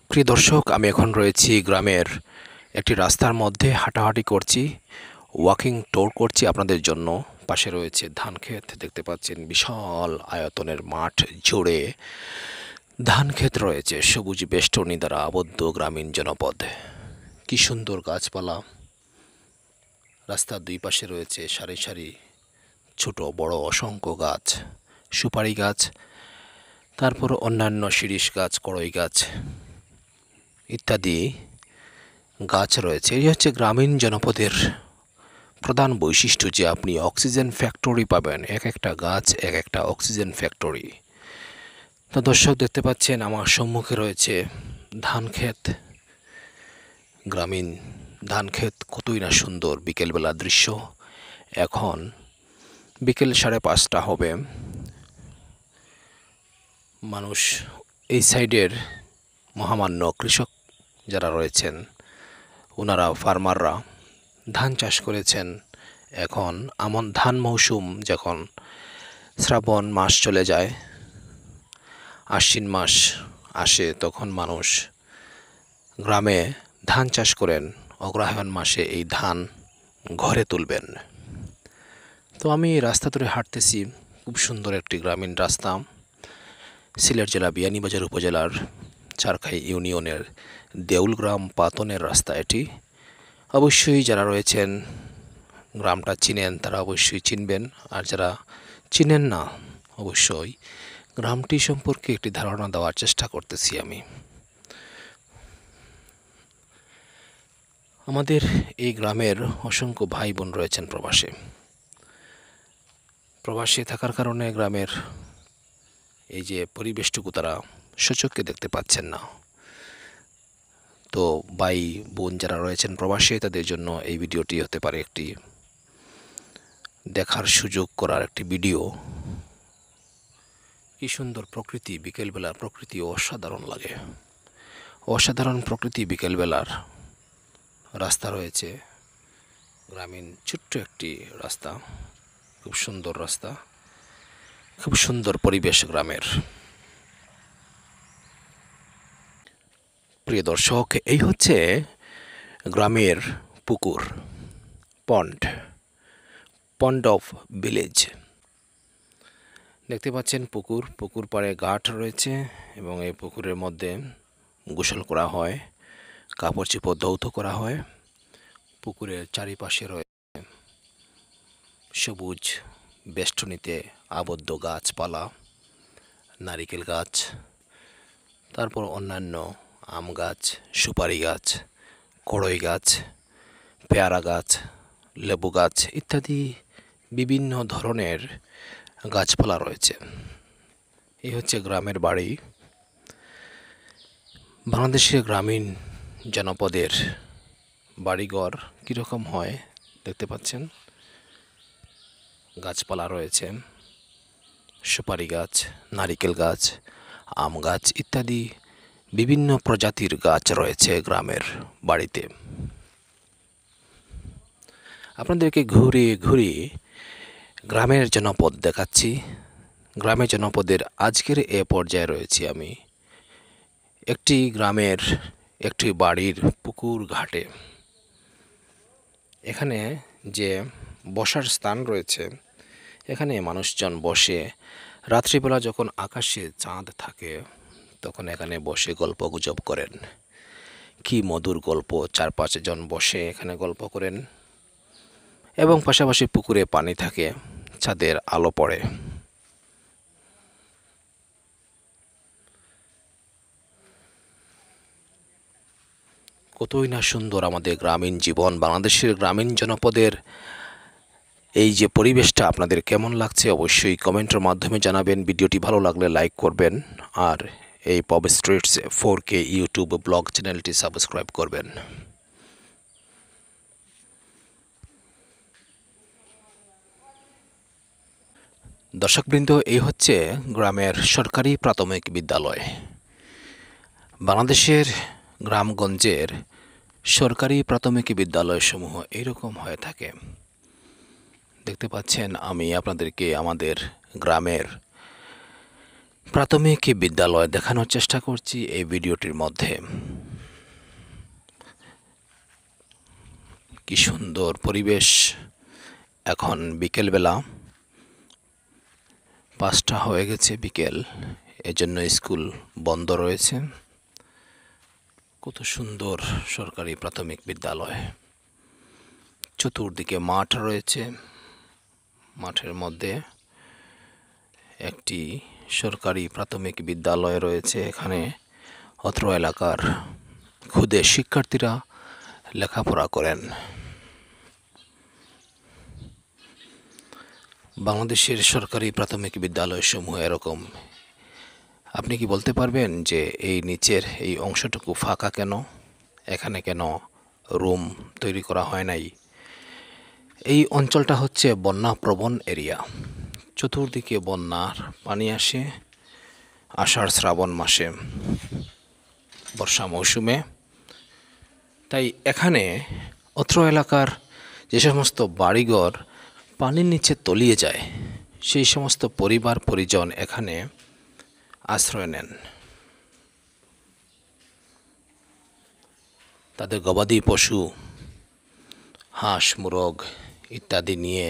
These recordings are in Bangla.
প্রিয় দর্শক, আমি এখন রয়েছি গ্রামের একটি রাস্তার মধ্যে হাঁটাহাঁটি করছি, ওয়াকিং ট্যুর করছি আপনাদের জন্য। পাশে রয়েছে ধান ক্ষেত, দেখতে পাচ্ছেন বিশাল আয়তনের মাঠ জুড়ে ধান ক্ষেত রয়েছে, সবুজ বেষ্টনী দ্বারা আবদ্ধ গ্রামীণ জনপদ। কি সুন্দর গাছপালা, রাস্তার দুই পাশে রয়েছে সারি সারি ছোট বড় অসংখ্য গাছ, সুপারি গাছ, তারপর অন্যান্য শিরীষ গাছ, কড়ই গাছ ইত্যাদি গাছ রয়েছে। এই হচ্ছে গ্রামীণ জনপদের প্রধান বৈশিষ্ট্য, যে আপনি অক্সিজেন ফ্যাক্টরি পাবেন, এক একটা গাছ এক একটা অক্সিজেন ফ্যাক্টরি। তো দর্শক, দেখতে পাচ্ছেন আমার সম্মুখে রয়েছে ধান ক্ষেত, গ্রামীণ ধান ক্ষেত, কতই না সুন্দর বিকেলবেলা দৃশ্য। এখন বিকেল 5:30 হবে। মানুষ এই সাইডের মহামান্য কৃষক যারা রয়েছেন, ওনারা ফার্মাররা ধান চাষ করেছেন। এখন ধান মৌসুম যখন শ্রাবণ মাস চলে যায়, আশ্বিন মাস আসে, তখন মানুষ গ্রামে ধান চাষ করেন। অগ্রহায়ণ মাসে এই ধান ঘরে তুলবেন। তো আমি এই রাস্তা ধরে হাঁটতেছি, খুব সুন্দর একটি গ্রামীণ রাস্তা। সিলেট জেলা বিয়ানীবাজার উপজেলার চারখাই ইউনিয়নের দেউলগ্রাম পাতনের রাস্তা এটি। অবশ্যই যারা রয়েছেন গ্রামটা চিনেন, তারা অবশ্যই চিনবেন, আর যারা চিনেন না, অবশ্যই গ্রামটি সম্পর্কে একটি ধারণা দেওয়ার চেষ্টা করতেছি আমি। আমাদের এই গ্রামের অসংখ্য ভাই বোন রয়েছেন প্রবাসে। প্রবাসে থাকার কারণে গ্রামের এই যে পরিবেশটুকু তারা সচক্ষে দেখতে পাচ্ছেন না। তো ভাই বোন যারা রয়েছেন প্রবাসে, তাদের জন্য এই ভিডিওটি হতে পারে একটি দেখার সুযোগ করার একটি ভিডিও। কি সুন্দর প্রকৃতি, বিকেলবেলার প্রকৃতি অসাধারণ লাগে। অসাধারণ প্রকৃতি, বিকেলবেলার রাস্তা রয়েছে, গ্রামীণ ছোট্ট একটি রাস্তা, খুব সুন্দর রাস্তা, খুব সুন্দর পরিবেশ গ্রামের। প্রিয় দর্শক, এই হচ্ছে গ্রামের পুকুর, পন্ড, পন্ড অফ ভিলেজ। দেখতে পাচ্ছেন পুকুর পাড়ে ঘাট রয়েছে, এবং এই পুকুরের মধ্যে গোসল করা হয়, কাপড় চোপড় ধৌত করা হয়। পুকুরের চারিপাশে রয়েছে সবুজ বেষ্টনীতে আবদ্ধ গাছপালা, নারিকেল গাছ, তারপর অন্যান্য আম গাছ, সুপারি গাছ, কড়ই গাছ, পেয়ারা গাছ, লেবু গাছ ইত্যাদি বিভিন্ন ধরনের গাছপালা রয়েছে। এই হচ্ছে গ্রামের বাড়ি। বাংলাদেশের গ্রামীণ জনপদের বাড়িঘর কীরকম হয় দেখতে পাচ্ছেন। গাছপালা রয়েছে, সুপারি গাছ, নারিকেল গাছ, আম গাছ ইত্যাদি বিভিন্ন প্রজাতির গাছ রয়েছে গ্রামের বাড়িতে। আপনাদেরকে ঘুরে ঘুরে গ্রামের জনপদ দেখাচ্ছি। গ্রামের জনপদের আজকের এ পর্যায়ে রয়েছি আমি একটি গ্রামের একটি বাড়ির পুকুর ঘাটে। এখানে যে বসার স্থান রয়েছে, এখানে মানুষজন বসে রাত্রিবেলা যখন আকাশে চাঁদ থাকে, তখন এখানে বসে গল্প গুজব করেন। কি মধুর গল্প, 4-5 জন বসে এখানে গল্প করেন, এবং পাশাপাশি পুকুরে পানি থাকে, ছাদের আলো পড়ে। কতই না সুন্দর আমাদের গ্রামীণ জীবন। বাংলাদেশের গ্রামীণ জনপদের এই যে পরিবেশটা আপনাদের কেমন লাগছে অবশ্যই কমেন্টের মাধ্যমে জানাবেন। ভিডিওটি ভালো লাগলে লাইক করবেন, আর এই পব স্ট্রিটস 4K ইউটিউব ব্লগ চ্যানেলটি সাবস্ক্রাইব করবেন। দর্শকবৃন্দ, এই হচ্ছে গ্রামের সরকারি প্রাথমিক বিদ্যালয়। বাংলাদেশের গ্রামগঞ্জের সরকারি প্রাথমিক বিদ্যালয়সমূহ এইরকম হয়ে থাকে। দেখতে পাচ্ছেন আমি আপনাদেরকে আমাদের গ্রামের প্রাথমিক বিদ্যালয় দেখানোর চেষ্টা করছি এই ভিডিওটির মধ্যে। কি সুন্দর পরিবেশ। এখন বিকেলবেলা, 5টা হয়ে গেছে বিকেল, এজন্য স্কুল বন্ধ রয়েছে। কত সুন্দর সরকারি প্রাথমিক বিদ্যালয়। চতুর্দিকে মাঠ রয়েছে, মাঠের মধ্যে একটি সরকারি প্রাথমিক বিদ্যালয় রয়েছে। এখানে অত্র এলাকার ক্ষুদে শিক্ষার্থীরা লেখাপড়া করেন। বাংলাদেশের সরকারি প্রাথমিক বিদ্যালয়সমূহ এরকম। আপনি কি বলতে পারবেন যে এই নিচের এই অংশটুকু ফাঁকা কেন? এখানে কেন রুম তৈরি করা হয় নাই? এই অঞ্চলটা হচ্ছে বন্যা প্রবণ এরিয়া। চতুর্দিকে বন্যার পানি আসে আষাঢ় শ্রাবণ মাসে, বর্ষা মৌসুমে। তাই এখানে অত্র এলাকার যে সমস্ত বাড়িঘর পানির নিচে তলিয়ে যায়, সেই সমস্ত পরিবার পরিজন এখানে আশ্রয় নেন। তাদের গবাদি পশু, হাঁস মুরগ ইত্যাদি নিয়ে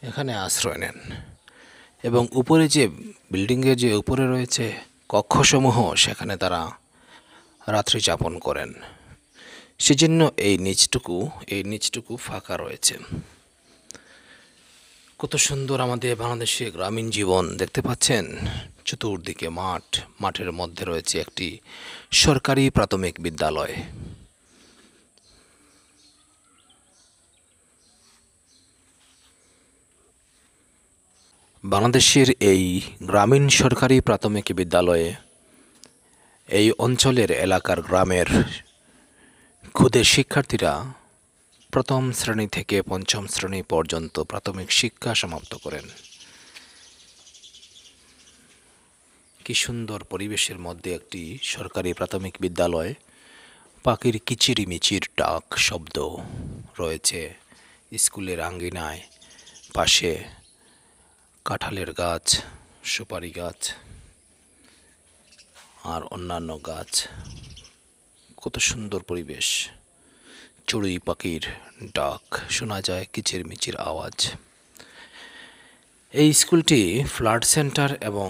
এখানে আশ্রয় নেন। এবং উপরে যে বিল্ডিংয়ের যে উপরে রয়েছে কক্ষসমূহ, সেখানে তারা রাত্রি যাপন করেন। সেজন্য এই নিচটুকু ফাঁকা রয়েছে। কত সুন্দর আমাদের বাংলাদেশে গ্রামীণ জীবন দেখতে পাচ্ছেন। চতুর্দিকে মাঠ, মাঠের মধ্যে রয়েছে একটি সরকারি প্রাথমিক বিদ্যালয়। বাংলাদেশের এই গ্রামীণ সরকারি প্রাথমিক বিদ্যালয়ে এই অঞ্চলের এলাকার গ্রামের ক্ষুদে শিক্ষার্থীরা প্রথম শ্রেণী থেকে পঞ্চম শ্রেণী পর্যন্ত প্রাথমিক শিক্ষা সমাপ্ত করেন। কি সুন্দর পরিবেশের মধ্যে একটি সরকারি প্রাথমিক বিদ্যালয়। পাখির কিচিরিমিচির ডাক শব্দ রয়েছে স্কুলের আঙ্গিনায়। পাশে কাঁঠালের গাছ, সুপারি গাছ আর অন্যান্য গাছ। কত সুন্দর পরিবেশ। চড়ুই পাখির ডাক শোনা যায়, কিচিরমিচির আওয়াজ। এই স্কুলটি ফ্লাড সেন্টার এবং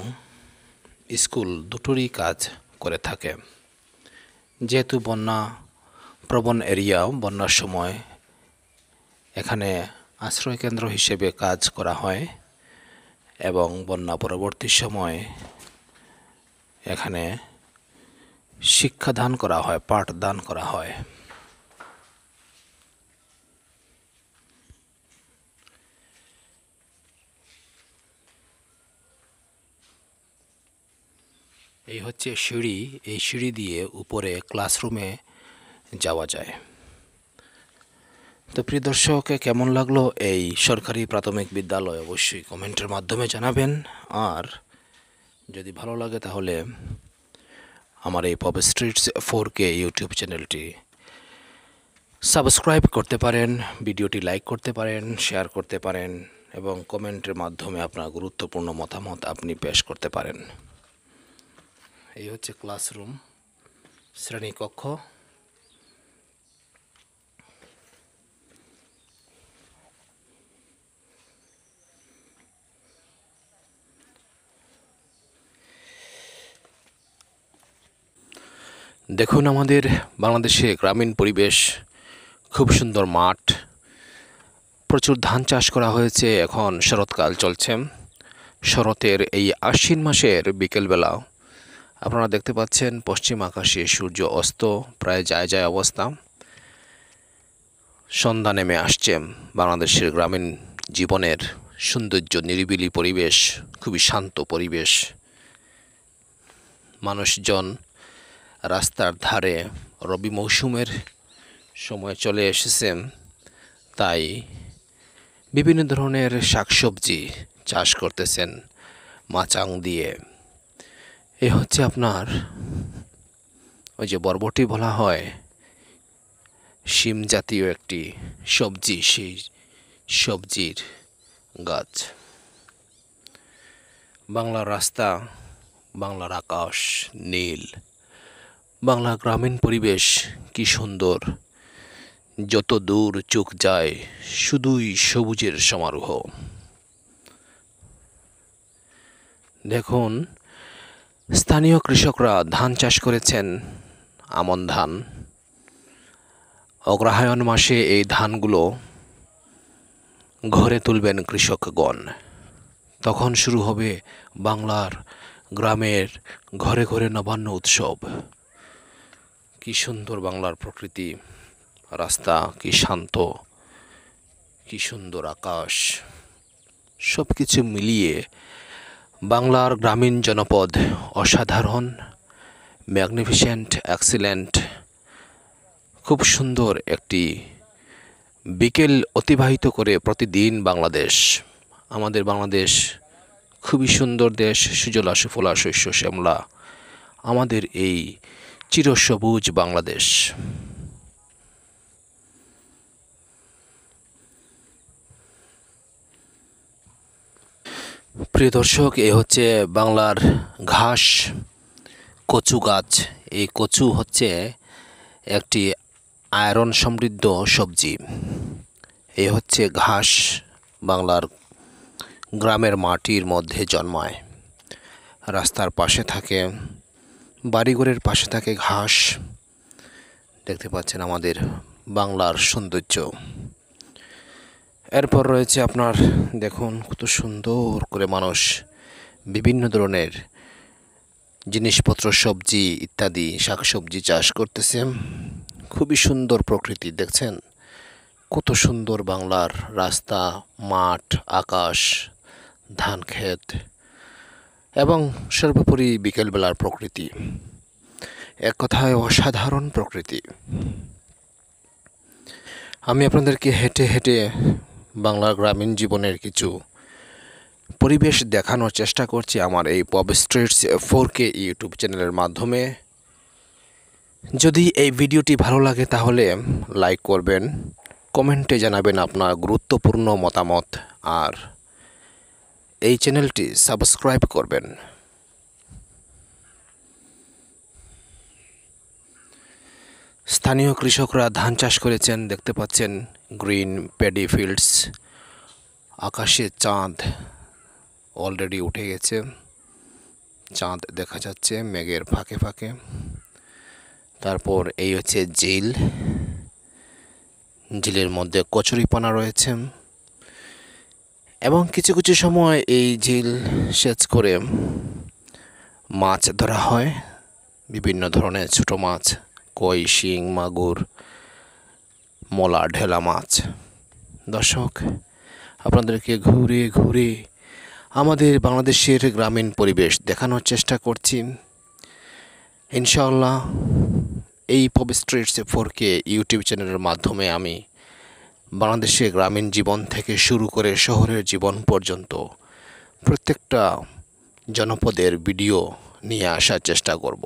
স্কুল দুটোরই কাজ করে থাকে। যেহেতু বন্যা প্রবণ এরিয়া, বন্যার সময় এখানে আশ্রয় কেন্দ্র হিসেবে কাজ করা হয় এবং বন্যা পরবর্তী সময় এখানে শিক্ষাদান করা হয়, পাঠদান করা হয়। এই হচ্ছে সিঁড়ি। এই সিঁড়ি দিয়ে উপরে ক্লাসরুমে যাওয়া যায়। তো প্রিয় দর্শক, কেমন লাগলো এই সরকারি প্রাথমিক বিদ্যালয় অবশ্যই কমেন্টের মাধ্যমে জানাবেন। আর যদি ভালো লাগে তাহলে আমার এই পপ স্ট্রিটস 4K ইউটিউব চ্যানেলটি সাবস্ক্রাইব করতে পারেন, ভিডিওটি লাইক করতে পারেন, শেয়ার করতে পারেন এবং কমেন্টের মাধ্যমে আপনার গুরুত্বপূর্ণ মতামত আপনি পেশ করতে পারেন। এই হচ্ছে ক্লাসরুম, শ্রেণীকক্ষ। দেখুন আমাদের বাংলাদেশে গ্রামীণ পরিবেশ, খুব সুন্দর মাঠ, প্রচুর ধান চাষ করা হয়েছে। এখন শরৎকাল চলছে। শরতের এই আশ্বিন মাসের বিকেলবেলা আপনারা দেখতে পাচ্ছেন পশ্চিম আকাশে সূর্য অস্ত প্রায় যায় অবস্থা। সন্ধ্যা নেমে আসছে। বাংলাদেশের গ্রামীণ জীবনের সৌন্দর্য, নিরিবিলি পরিবেশ, খুবই শান্ত পরিবেশ। মানুষজন রাস্তার ধারে, রবি মৌসুমের সময় চলে এসেছে, তাই বিভিন্ন ধরনের শাকসবজি চাষ করতেছেন মাচাং দিয়ে। এ হচ্ছে আপনার ওই যে বরবটি বলা হয়, শিম জাতীয় একটি সবজি, সেই সবজির গাছ। বাংলার রাস্তা বাংলার আকাশ নীল, বাংলার গ্রামীণ পরিবেশ কি সুন্দর। যত দূর চোখ যায় শুধুই সবুজের সমারোহ। দেখুন, স্থানীয় কৃষকরা ধান চাষ করেছেন, আমন ধান। অগ্রহায়ণ মাসে এই ধানগুলো ঘরে তুলবেন কৃষকগণ। তখন শুরু হবে বাংলার গ্রামের ঘরে ঘরে নবান্ন উৎসব। কি সুন্দর বাংলার প্রকৃতি, রাস্তা কি শান্ত, কি সুন্দর আকাশ। সব কিছু মিলিয়ে বাংলার গ্রামীণ জনপদ অসাধারণ, ম্যাগনিফিসেন্ট, এক্সিলেন্ট। খুব সুন্দর একটি বিকেল অতিবাহিত করে প্রতিদিন বাংলাদেশ। আমাদের বাংলাদেশ খুবই সুন্দর দেশ, সুজলা সুফলা শস্য শ্যামলা আমাদের এই চিরসবুজ বাংলাদেশ। প্রিয় দর্শক, এ হচ্ছে বাংলার ঘাস, কচু গাছ। এই কচু হচ্ছে একটি আয়রন সমৃদ্ধ সবজি। এ হচ্ছে ঘাস, বাংলার গ্রামের মাটির মধ্যে জন্মায়। রাস্তার পাশে থাকে, বাড়িঘরের পাশে থাকে ঘাস। দেখতে পাচ্ছেন আমাদের বাংলার সৌন্দর্য। এরপর রয়েছে আপনার, দেখুন কত সুন্দর করে মানুষ বিভিন্ন ধরনের জিনিসপত্র, সবজি ইত্যাদি শাকসবজি চাষ করতেছে। খুবই সুন্দর প্রকৃতি, দেখছেন কত সুন্দর বাংলার রাস্তা, মাঠ, আকাশ, ধান ক্ষেত এবং সর্বোপরি বিকেলবেলার প্রকৃতি। এক কথায় অসাধারণ প্রকৃতি। আমি আপনাদেরকে হেঁটে হেঁটে বাংলার গ্রামীণ জীবনের কিছু পরিবেশ দেখানোর চেষ্টা করছি আমার এই পপ স্ট্রিটস 4K ইউটিউব চ্যানেলের মাধ্যমে। যদি এই ভিডিওটি ভালো লাগে তাহলে লাইক করবেন, কমেন্টে জানাবেন আপনার গুরুত্বপূর্ণ মতামত, আর এই চ্যানেলটি সাবস্ক্রাইব করবেন। স্থানীয় কৃষকরা ধান চাষ করেছেন, দেখতে পাচ্ছেন গ্রিন প্যাডি ফিল্ডস। আকাশে চাঁদ অলরেডি উঠে গেছে, চাঁদ দেখা যাচ্ছে মেঘের ফাঁকে ফাঁকে। তারপর এই হচ্ছে ঝিল, ঝিলের মধ্যে কচুরিপানা রয়েছে এবং কিছু কিছু সময় এই ঝিল সেচ করে মাছ ধরা হয়, বিভিন্ন ধরনের ছোট মাছ, কই, শিং, মাগুর, মলা, ঢেলা মাছ। দর্শক, আপনাদেরকে ঘুরে ঘুরে আমাদের বাংলাদেশের গ্রামীণ পরিবেশ দেখানোর চেষ্টা করছি। ইনশাআল্লাহ এই পপ স্ট্রিটস 4K ইউটিউব চ্যানেলের মাধ্যমে আমি বাংলাদেশের গ্রামীণ জীবন থেকে শুরু করে শহরের জীবন পর্যন্ত প্রত্যেকটা জনপদের ভিডিও নিয়ে আসার চেষ্টা করব।